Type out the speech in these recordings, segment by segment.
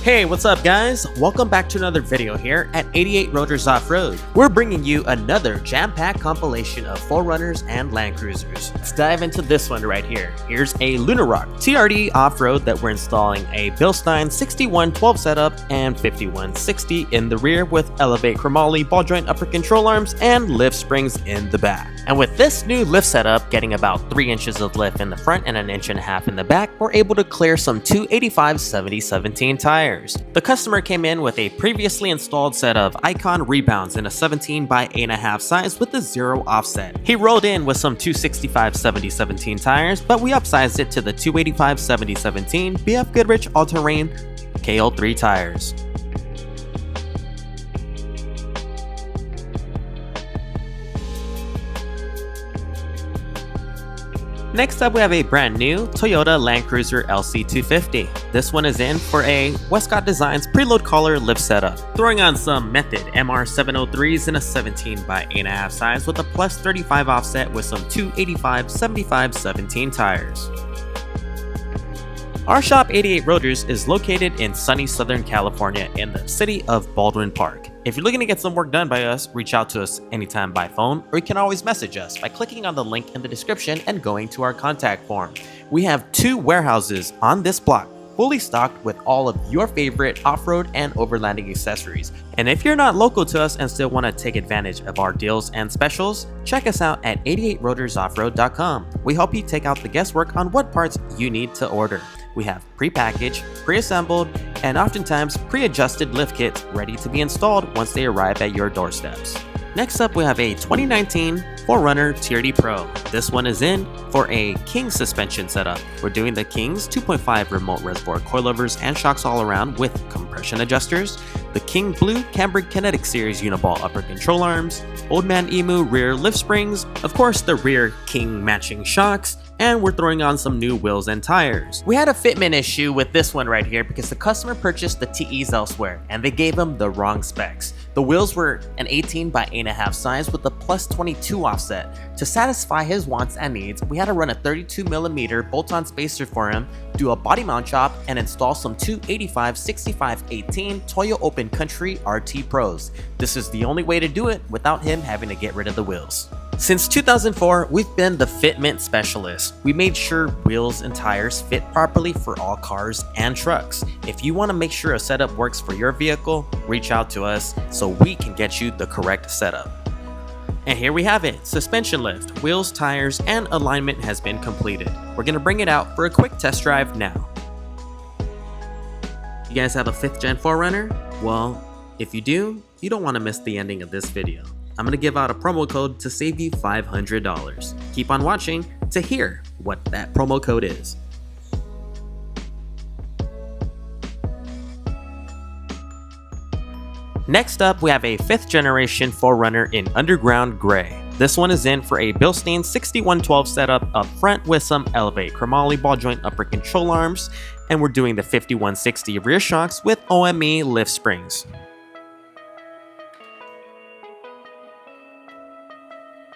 Hey, what's up guys? Welcome back to another video here at 88 Rotors Off-Road. We're bringing you another jam-packed compilation of 4Runners and Land Cruisers. Let's dive into this one right here. Here's a Lunar Rock TRD off-road that we're installing a Bilstein 6112 setup and 5160 in the rear with elevate chromoly ball joint upper control arms and lift springs in the back. And with this new lift setup getting about 3 inches of lift in the front and 1.5 inches in the back, we're able to clear some 285/70/17 tires. The customer came in with a previously installed set of Icon rebounds in a 17x8.5 size with a 0 offset. He rolled in with some 265/70/17 tires, but we upsized it to the 285/70/17 BF Goodrich all-terrain KL3 tires. Next up, we have a brand new Toyota Land Cruiser LC250. This one is in for a Westcott Designs preload collar lift setup. Throwing on some Method MR703s in a 17x8.5 size with a plus 35 offset with some 285/75/17 tires. Our shop 88 Rotors is located in sunny Southern California in the city of Baldwin Park. If you're looking to get some work done by us, reach out to us anytime by phone, or you can always message us by clicking on the link in the description and going to our contact form. We have 2 warehouses on this block, fully stocked with all of your favorite off-road and overlanding accessories. And if you're not local to us and still want to take advantage of our deals and specials, check us out at 88rotorsoffroad.com. We help you take out the guesswork on what parts you need to order. We have pre-packaged, pre-assembled, and oftentimes pre-adjusted lift kits ready to be installed once they arrive at your doorsteps. Next up, we have a 2019 4Runner TRD Pro. This one is in for a King suspension setup. We're doing the King's 2.5 remote reservoir coilovers and shocks all around with compression adjusters, the King Blue CAMBURG Kinetic Series Uniball upper control arms, Old Man Emu rear lift springs, of course the rear King matching shocks, and we're throwing on some new wheels and tires. We had a fitment issue with this one right here because the customer purchased the TEs elsewhere and they gave him the wrong specs. The wheels were an 18x8.5 size with a plus 22 offset. To satisfy his wants and needs, we had to run a 32mm bolt-on spacer for him, do a body mount chop, and install some 285/65/18 Toyo Open Country RT Pros. This is the only way to do it without him having to get rid of the wheels. Since 2004, we've been the fitment specialist. We made sure wheels and tires fit properly for all cars and trucks. If you want to make sure a setup works for your vehicle, reach out to us so we can get you the correct setup. And here we have it, suspension lift, wheels, tires, and alignment has been completed. We're going to bring it out for a quick test drive now. You guys have a 5th gen 4Runner? Well, if you do, you don't want to miss the ending of this video. I'm going to give out a promo code to save you $500. Keep on watching to hear what that promo code is. Next up, we have a 5th generation 4Runner in underground gray. This one is in for a Bilstein 6112 setup up front with some elevate chromoly ball joint upper control arms, and we're doing the 5160 rear shocks with OME lift springs.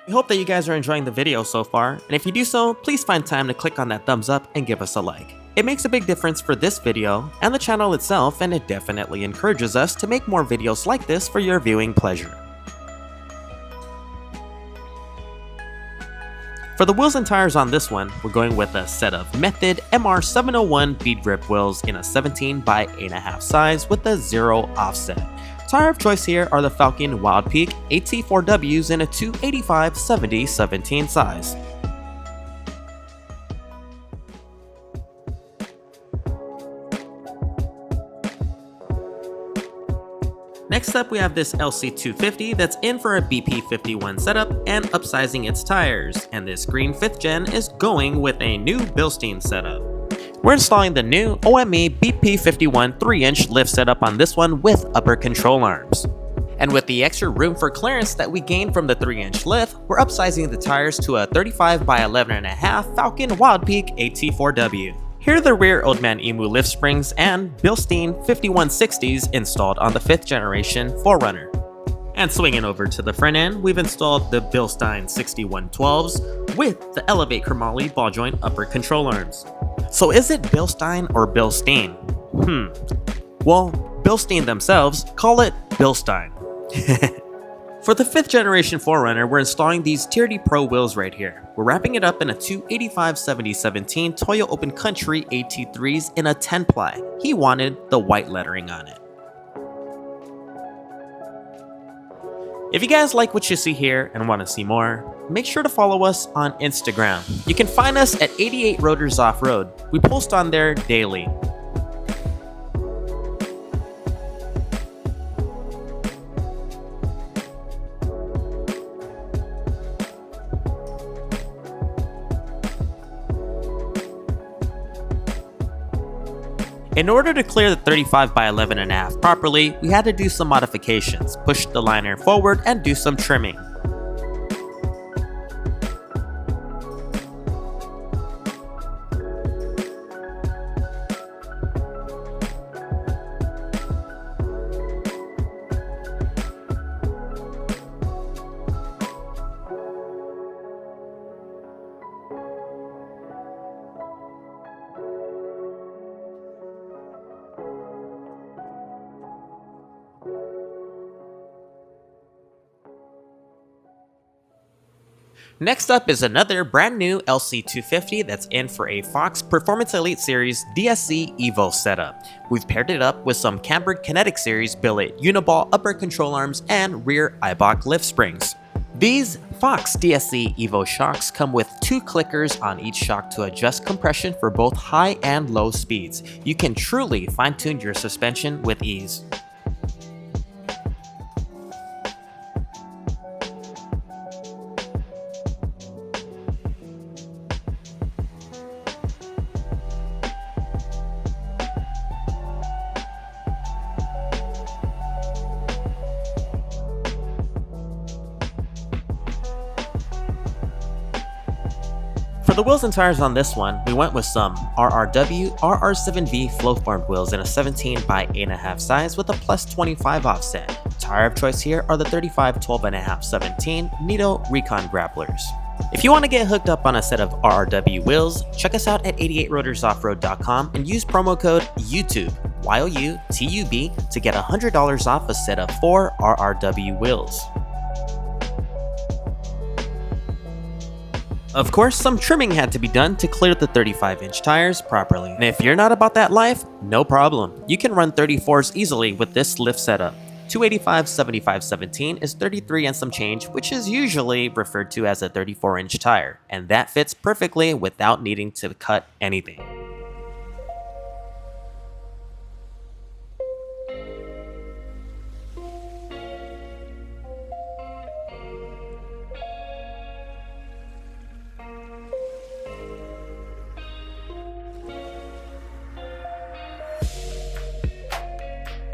We hope that you guys are enjoying the video so far, and if you do so, please find time to click on that thumbs up and give us a like. It makes a big difference for this video and the channel itself, and it definitely encourages us to make more videos like this for your viewing pleasure. For the wheels and tires on this one, we're going with a set of Method MR701 bead grip wheels in a 17x8.5 size with a 0 offset. Tire of choice here are the Falcon Wild Peak AT4Ws in a 285/70/17 size. Next up, we have this LC250 that's in for a BP51 setup and upsizing its tires, and this green 5th gen is going with a new Bilstein setup. We're installing the new OME BP51 3-inch lift setup on this one with upper control arms. And with the extra room for clearance that we gained from the 3-inch lift, we're upsizing the tires to a 35x11.5 Falcon Wild Peak AT4W. Here are the rear Old Man Emu lift springs and Bilstein 5160s installed on the 5th generation 4Runner. And swinging over to the front end, we've installed the Bilstein 6112s with the elevate chromoly ball joint upper control arms. So is it Bilstein or Bilstein? Well, Bilstein themselves call it Bilstein. For the 5th generation 4Runner, we're installing these Tier D Pro wheels right here. We're wrapping it up in a 285/70/17 Toyo Open Country AT3s in a 10-ply. He wanted the white lettering on it. If you guys like what you see here and want to see more, make sure to follow us on Instagram. You can find us at 88 Rotors Off-Road. We post on there daily. In order to clear the 35x11.5 properly, we had to do some modifications, push the liner forward, and do some trimming. Next up is another brand new LC250 that's in for a Fox Performance Elite Series DSC Evo setup. We've paired it up with some CAMBURG Kinetic Series billet uniball upper control arms and rear EIBACH lift springs. These Fox DSC Evo shocks come with 2 clickers on each shock to adjust compression for both high and low speeds. You can truly fine-tune your suspension with ease. For the wheels and tires on this one, we went with some RRW RR7V flow-formed wheels in a 17x8.5 size with a +25 offset. Tire of choice here are the 35/12.5/17 Nito Recon Grapplers. If you want to get hooked up on a set of RRW wheels, check us out at 88rotorsoffroad.com and use promo code YouTube, YOUTUB, to get $100 off a set of 4 RRW wheels. Of course, some trimming had to be done to clear the 35-inch tires properly. And if you're not about that life, no problem. You can run 34s easily with this lift setup. 285/75/17 is 33 and some change, which is usually referred to as a 34-inch tire, and that fits perfectly without needing to cut anything.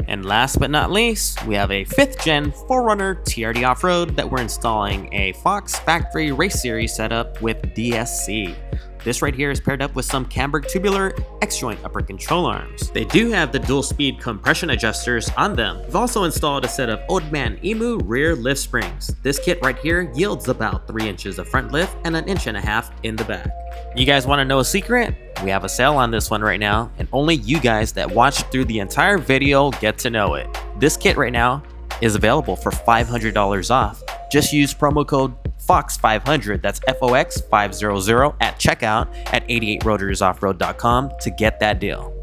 And last but not least, we have a 5th gen 4Runner TRD Off-Road that we're installing a Fox Factory Race Series setup with DSC. This right here is paired up with some CAMBURG tubular X-joint upper control arms. They do have the dual speed compression adjusters on them. We've also installed a set of Old Man Emu rear lift springs. This kit right here yields about 3 inches of front lift and 1.5 inches in the back. You guys want to know a secret? We have a sale on this one right now, and only you guys that watched through the entire video get to know it. This kit right now is available for $500 off. Just use promo code FOX500, that's FOX500 at checkout at 88rotorsoffroad.com to get that deal.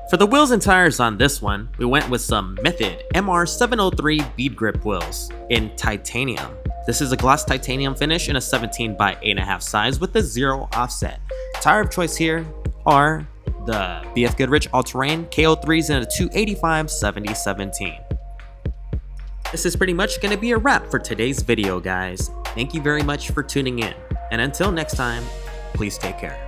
For the wheels and tires on this one, we went with some Method MR703 bead grip wheels in titanium. This is a gloss titanium finish in a 17x8.5 size with a 0 offset. Tire of choice here are the BF Goodrich All-Terrain KO3s in a 285/70/17. This is pretty much going to be a wrap for today's video, guys. Thank you very much for tuning in, and until next time, please take care.